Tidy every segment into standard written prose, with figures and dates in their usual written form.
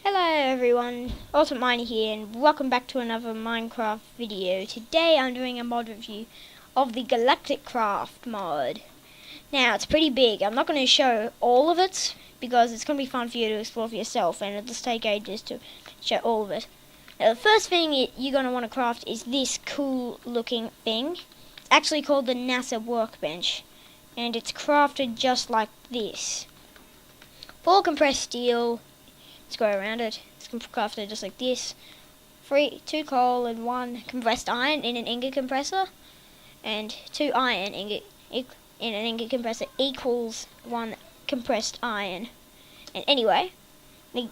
Hello everyone, UltimateMiner here and welcome back to another Minecraft video. Today I'm doing a mod review of the GALACTICRAFT mod. Now it's pretty big. I'm not going to show all of it because it's going to be fun for you to explore for yourself and it'll just take ages to show all of it. Now the first thing you're going to want to craft is this cool looking thing. It's actually called the NASA workbench and it's crafted just like this. 4 compressed steel. Let's go around it. It's crafted just like this. 2 coal and 1 compressed iron in an ingot compressor, and 2 iron in an ingot compressor equals 1 compressed iron. And anyway, the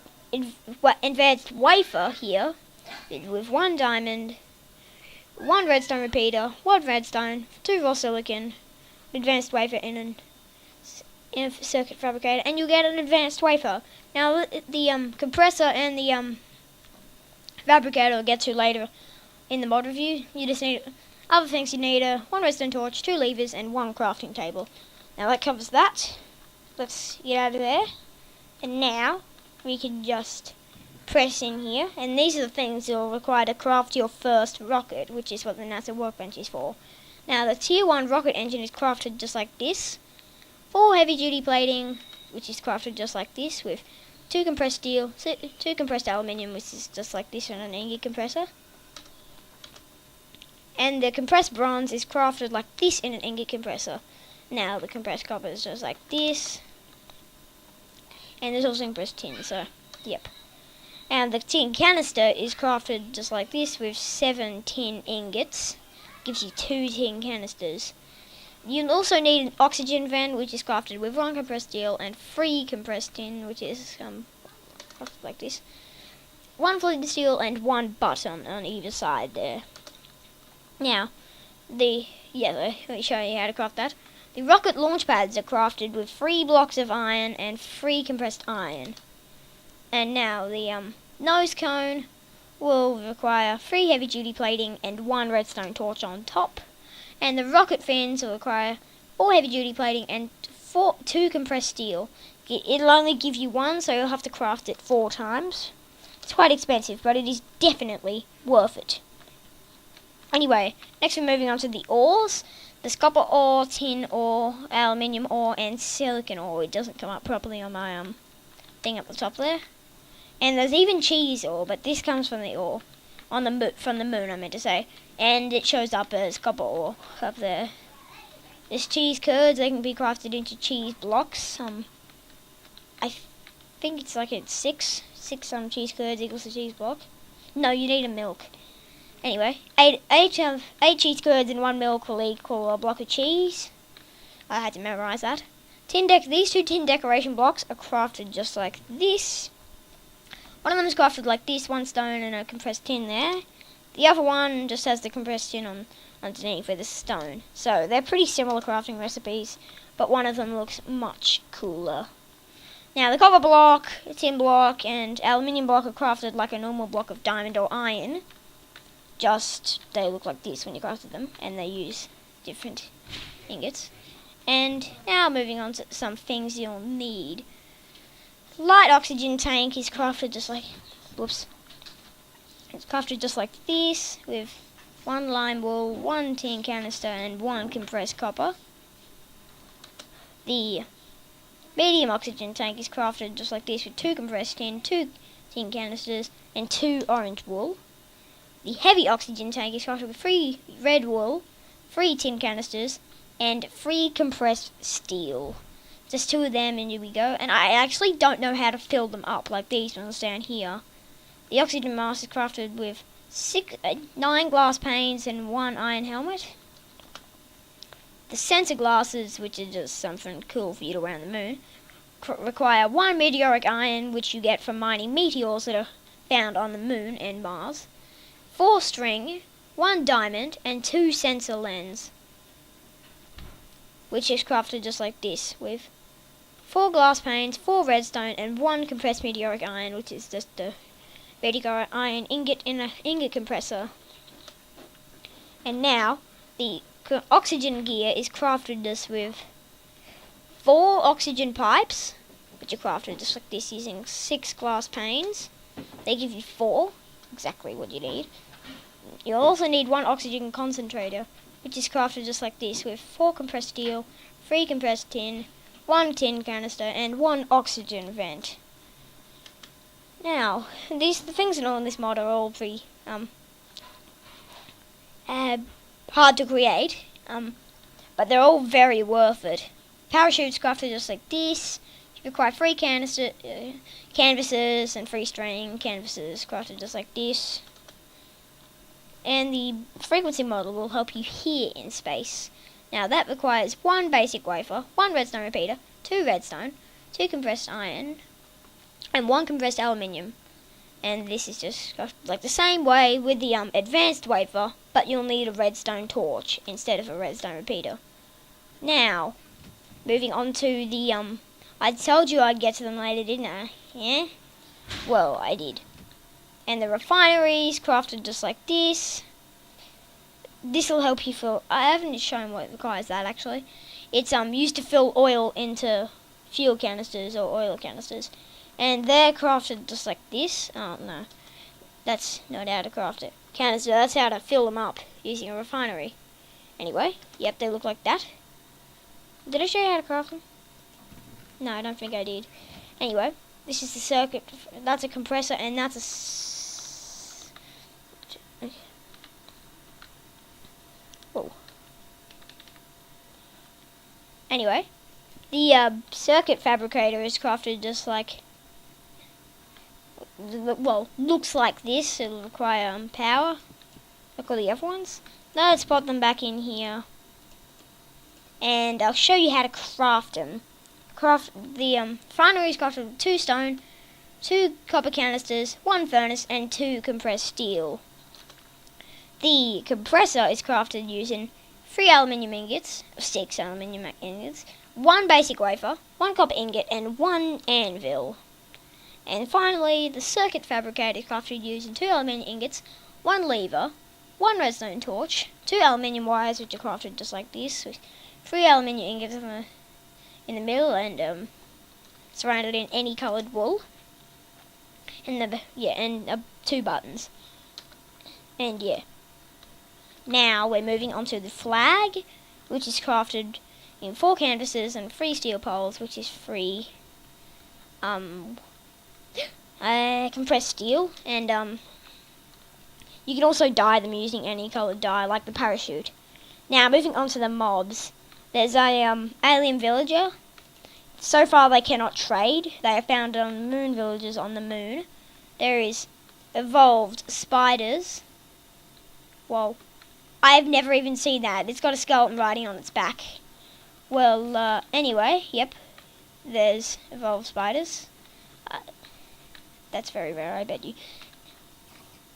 advanced wafer here with 1 diamond, 1 redstone repeater, 1 redstone, 2 raw silicon, advanced wafer in a circuit fabricator, and you get an advanced wafer. Now the compressor and the fabricator we'll get to later in the mod review. You just need other things. You need 1 redstone torch, 2 levers, and 1 crafting table. Now that covers that. Let's get out of there. And now we can just press in here. And these are the things you'll require to craft your first rocket, which is what the NASA workbench is for. Now the tier 1 rocket engine is crafted just like this. 4 heavy duty plating, which is crafted just like this, with 2 compressed steel, 2 compressed aluminium, which is just like this on an ingot compressor. And the compressed bronze is crafted like this in an ingot compressor. Now the compressed copper is just like this. And there's also compressed tin, so yep. And the tin canister is crafted just like this with 7 tin ingots. Gives you 2 tin canisters. You also need an oxygen vent, which is crafted with 1 compressed steel and 3 compressed tin, which is crafted like this. 1 floating steel and 1 button on either side there. Now, let me show you how to craft that. The rocket launch pads are crafted with 3 blocks of iron and 3 compressed iron. And now the nose cone will require 3 heavy duty plating and 1 redstone torch on top. And the rocket fins will require 4 heavy duty plating and 2 compressed steel. It'll only give you 1, so you'll have to craft it 4 times. It's quite expensive, but it is definitely worth it. Anyway, next we're moving on to the ores. There's copper ore, tin ore, aluminium ore, and silicon ore. It doesn't come up properly on my thing up the top there. And there's even cheese ore, but this comes from the ore. From the moon, I meant to say. And it shows up as copper ore up there. There's cheese curds. They can be crafted into cheese blocks. I think it's like it's 6 cheese curds equals a cheese block. No, you need a milk. Anyway, 8 cheese curds and 1 milk will equal a block of cheese. I had to memorize that. These 2 tin decoration blocks are crafted just like this. One of them is crafted like this, 1 stone and a compressed tin there. The other one just has the compressed tin underneath with a stone. So they're pretty similar crafting recipes, but one of them looks much cooler. Now the copper block, tin block, and aluminium block are crafted like a normal block of diamond or iron. Just they look like this when you crafted them, and they use different ingots. And now moving on to some things you'll need. Light oxygen tank is crafted just like, it's crafted just like this with 1 lime wool, 1 tin canister, and 1 compressed copper. The medium oxygen tank is crafted just like this with 2 compressed tin, 2 tin canisters, and 2 orange wool. The heavy oxygen tank is crafted with 3 red wool, 3 tin canisters, and 3 compressed steel. Just 2 of them and here we go. And I actually don't know how to fill them up like these ones down here. The oxygen mask is crafted with 9 glass panes and 1 iron helmet. The sensor glasses, which are just something cool for you to wear on the moon, require 1 meteoric iron, which you get from mining meteors that are found on the moon and Mars. 4 string, 1 diamond, and 2 sensor lens, which is crafted just like this with 4 glass panes, 4 redstone, and 1 compressed meteoric iron, which is just the meteoric iron ingot in an ingot compressor. And now the oxygen gear is crafted just with 4 oxygen pipes, which are crafted just like this using 6 glass panes. They give you 4, exactly what you need. You'll also need 1 oxygen concentrator, which is crafted just like this with 4 compressed steel, 3 compressed tin, 1 tin canister, and 1 oxygen vent. Now, the things in all in this mod are all pretty hard to create, but they're all very worth it. Parachutes crafted just like this. You require 3 canvases and 3 string canvases crafted just like this. And the frequency model will help you here in space. Now that requires 1 basic wafer, 1 redstone repeater, 2 redstone, 2 compressed iron, and 1 compressed aluminium. And this is just like the same way with the advanced wafer, but you'll need a redstone torch instead of a redstone repeater. Now, moving on to the I told you I'd get to them later, didn't I? Yeah? Well, I did. And the refineries crafted just like this. This will help you fill. I haven't shown what requires that actually. It's used to fill oil into fuel canisters or oil canisters. And they're crafted just like this. Oh no, that's not how to craft it. Canister, that's how to fill them up using a refinery. Anyway, yep, they look like that. Did I show you how to craft them? No, I don't think I did. Anyway, this is the circuit. That's a compressor, and that's a whoa. Anyway, the circuit fabricator is crafted just like, well, looks like this. It'll require power, like all the other ones. Now let's pop them back in here, and I'll show you how to craft them. The refinery is crafted with 2 stone, 2 copper canisters, 1 furnace, and 2 compressed steel. The compressor is crafted using 3 aluminium ingots, or 6 aluminium ingots, 1 basic wafer, 1 copper ingot, and 1 anvil. And finally, the circuit fabricator is crafted using 2 aluminium ingots, 1 lever, 1 redstone torch, 2 aluminium wires, which are crafted just like this, with 3 aluminium ingots in the middle, and surrounded in any coloured wool, and 2 buttons. And yeah. Now we're moving on to the flag, which is crafted in 4 canvases and 3 steel poles, which is 3 compressed steel, and you can also dye them using any coloured dye, like the parachute. Now, moving on to the mobs. There's a alien villager. So far, they cannot trade. They are found on moon villagers on the moon. There is evolved spiders. Well, I've never even seen that. It's got a skeleton riding on its back. Well, anyway, yep. There's evolved spiders. That's very rare, I bet you.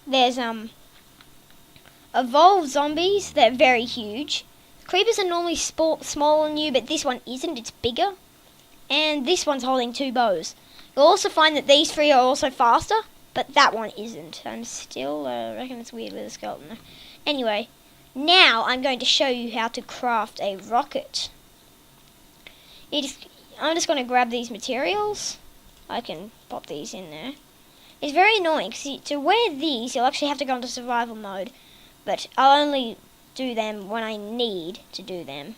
There's evolved zombies. They're very huge. Creepers are normally smaller than you, but this one isn't. It's bigger. And this one's holding 2 bows. You'll also find that these 3 are also faster, but that one isn't. I'm still reckon it's weird with a skeleton. Anyway, now I'm going to show you how to craft a rocket. I'm just going to grab these materials. I can pop these in there. It's very annoying, because to wear these, you'll actually have to go into survival mode. But I'll only do them when I need to do them.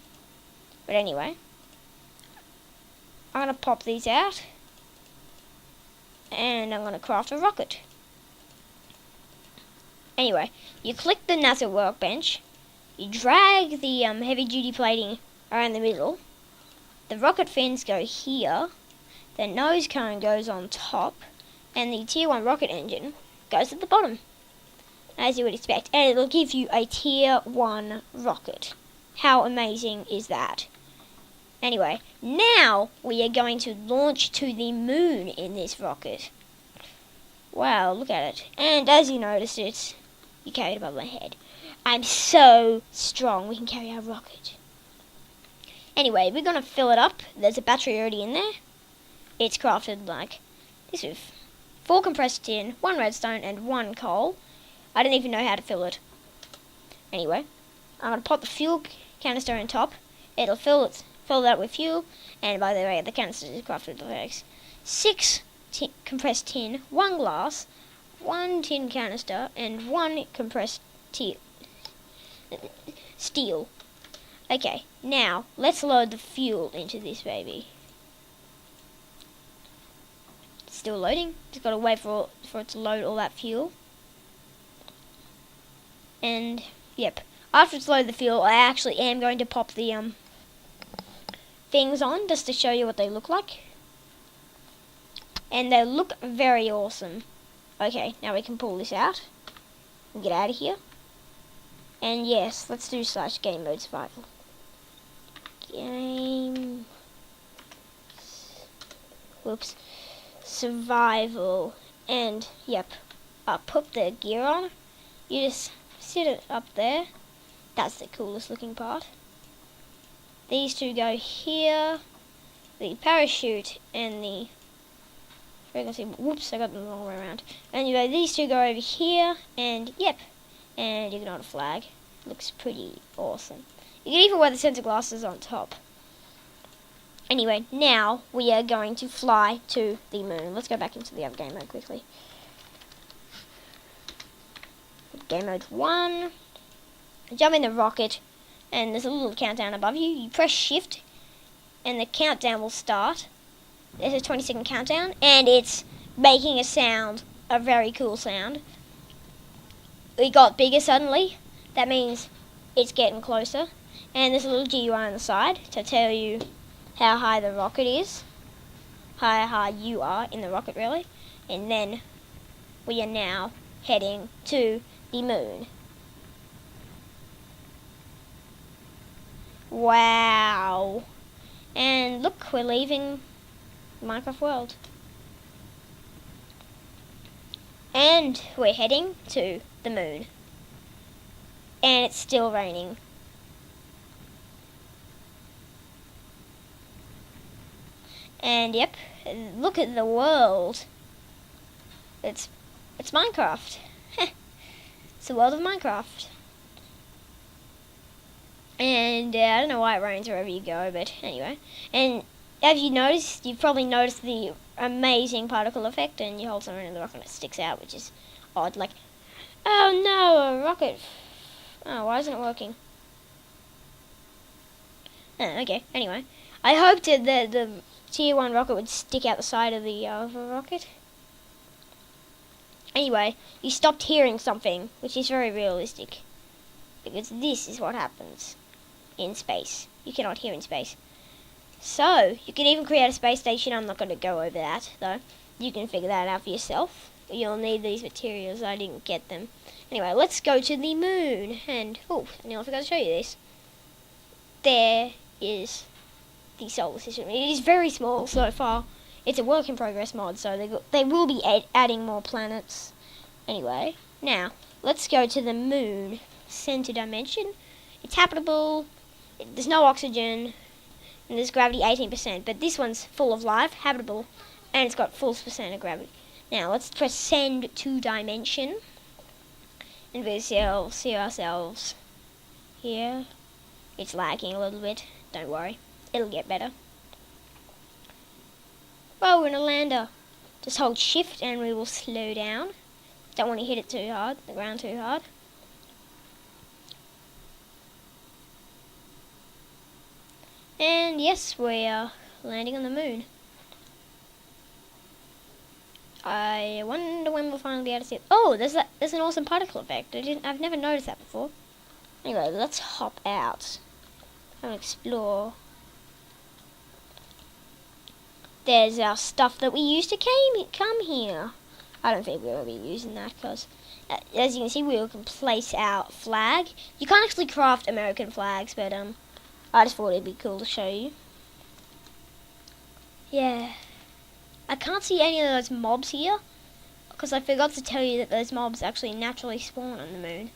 But anyway, I'm going to pop these out. And I'm going to craft a rocket. Anyway, you click the NASA workbench. You drag the heavy duty plating around the middle. The rocket fins go here. The nose cone goes on top. And the tier 1 rocket engine goes at the bottom, as you would expect, and it'll give you a tier 1 rocket. How amazing is that? Anyway, now we are going to launch to the moon in this rocket. Wow, look at it. And as you notice, you carry it above my head. I'm so strong, we can carry our rocket. Anyway, we're going to fill it up. There's a battery already in there. It's crafted like this with 4 compressed tin, 1 redstone, and 1 coal. I don't even know how to fill it. Anyway, I'm going to pop the fuel canister on top. It'll fill that with fuel. And by the way, the canister is crafted like 6 compressed tin, 1 glass, 1 tin canister, and 1 compressed steel. Okay, now let's load the fuel into this baby. Still loading. Just gotta wait for it to load all that fuel. And yep, after it's loaded the fuel, I actually am going to pop the things on just to show you what they look like. And they look very awesome. Okay, now we can pull this out and get out of here. And yes, let's do /game mode survival. Game. Whoops. Survival. And yep, I'll put the gear on. You just sit it up there. That's the coolest looking part. These two go here. The parachute and the whoops, I got them the wrong way around. Anyway, these two go over here, and yep, and you can add a flag. Looks pretty awesome. You can even wear the sensor glasses on top. Anyway, now we are going to fly to the moon. Let's go back into the other game mode quickly. Game mode 1. Jump in the rocket, and there's a little countdown above you. You press shift, and the countdown will start. There's a 20-second countdown, and it's making a sound, a very cool sound. It got bigger suddenly. That means it's getting closer. And there's a little GUI on the side to tell you how high the rocket is. How high you are in the rocket, really. And then we are now heading to the moon. Wow. And look, we're leaving Minecraft world. And we're heading to the moon. And it's still raining. And yep, look at the world. It's Minecraft. It's the world of Minecraft. And I don't know why it rains wherever you go, but anyway. And have you noticed? You've probably noticed the amazing particle effect, and you hold something in the rocket and it sticks out, which is odd. Like, oh no, a rocket. Oh, why isn't it working? Oh, okay, anyway. I hoped that the Tier 1 rocket would stick out the side of the rocket. Anyway, you stopped hearing something, which is very realistic. Because this is what happens in space. You cannot hear in space. So, you can even create a space station. I'm not going to go over that, though. You can figure that out for yourself. You'll need these materials. I didn't get them. Anyway, let's go to the moon. And, oh, I nearly forgot to show you this. There is the solar system. It is very small so far. It's a work in progress mod, so they will be adding more planets. Anyway, now, let's go to the moon. Center dimension. It's habitable. There's no oxygen. And there's gravity 18%, but this one's full of life, habitable, and it's got full percent of gravity. Now let's press send to dimension, and we'll see ourselves here. It's lagging a little bit. Don't worry, it'll get better. Well, we're in a lander. Just hold shift, and we will slow down. Don't want to hit it too hard, the ground too hard. And yes, we are landing on the moon. I wonder when we'll finally be able to see it. Oh, there's an awesome particle effect. I've never noticed that before. Anyway, let's hop out and explore. There's our stuff that we used to come here. I don't think we'll be using that because, as you can see, we can place our flag. You can't actually craft American flags, but I just thought it'd be cool to show you. Yeah. I can't see any of those mobs here, because I forgot to tell you that those mobs actually naturally spawn on the moon.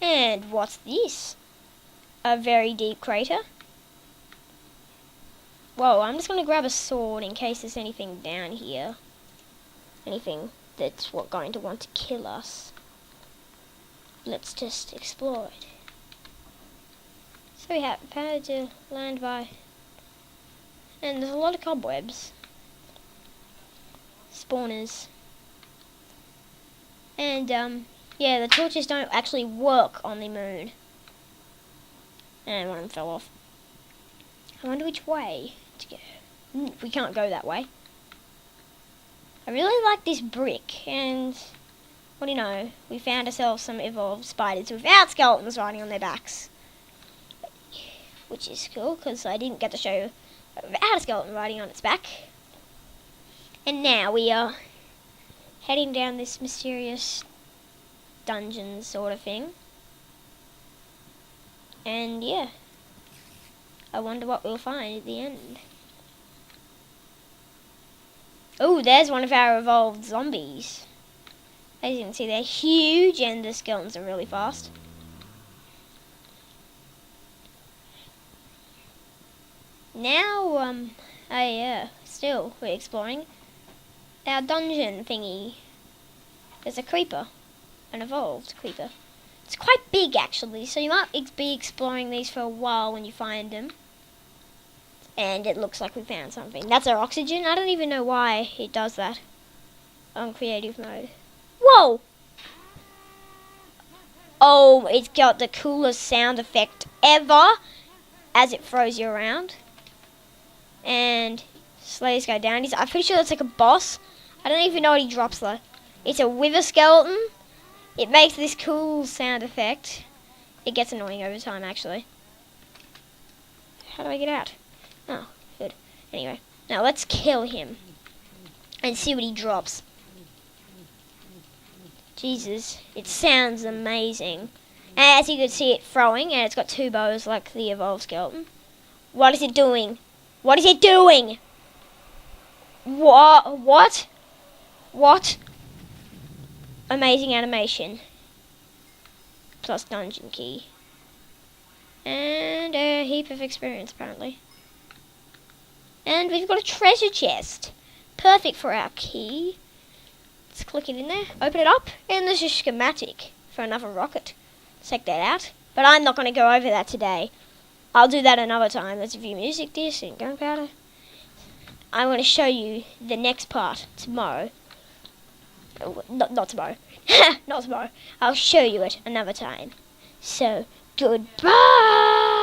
And what's this? A very deep crater? Whoa, I'm just going to grab a sword in case there's anything down here. Anything that's going to want to kill us. Let's just explore it. So we have power to land by, and there's a lot of cobwebs. spawners. And, yeah, the torches don't actually work on the moon. And one of them fell off. I wonder which way to go. We can't go that way. I really like this brick, and what do you know? We found ourselves some evolved spiders without skeletons riding on their backs. Which is cool, because I didn't get to show you without a skeleton riding on its back. And now we are heading down this mysterious dungeon sort of thing. And yeah, I wonder what we'll find at the end. Oh, there's one of our evolved zombies. As you can see, they're huge and the skeletons are really fast. Now, still we're exploring our dungeon thingy. There's a creeper, an evolved creeper. It's quite big actually, so you might be exploring these for a while when you find them. And it looks like we found something. That's our oxygen. I don't even know why it does that on creative mode. Whoa! Oh, it's got the coolest sound effect ever as it throws you around. And slay this guy down. I'm pretty sure that's like a boss. I don't even know what he drops though. It's a wither skeleton. It makes this cool sound effect. It gets annoying over time actually. How do I get out? Oh, good. Anyway, now let's kill him and see what he drops. Jesus, it sounds amazing. And as you can see, it throwing, and it's got two bows like the evolved skeleton. What is it doing? What is it doing? What? What? Amazing animation. Plus dungeon key. And a heap of experience, apparently. And we've got a treasure chest. Perfect for our key. Let's click it in there, open it up, and there's a schematic for another rocket. Let's check that out. But I'm not going to go over that today. I'll do that another time. There's a few music discs and gunpowder. I'm going to show you the next part tomorrow. Not tomorrow. Not tomorrow. I'll show you it another time. So, goodbye!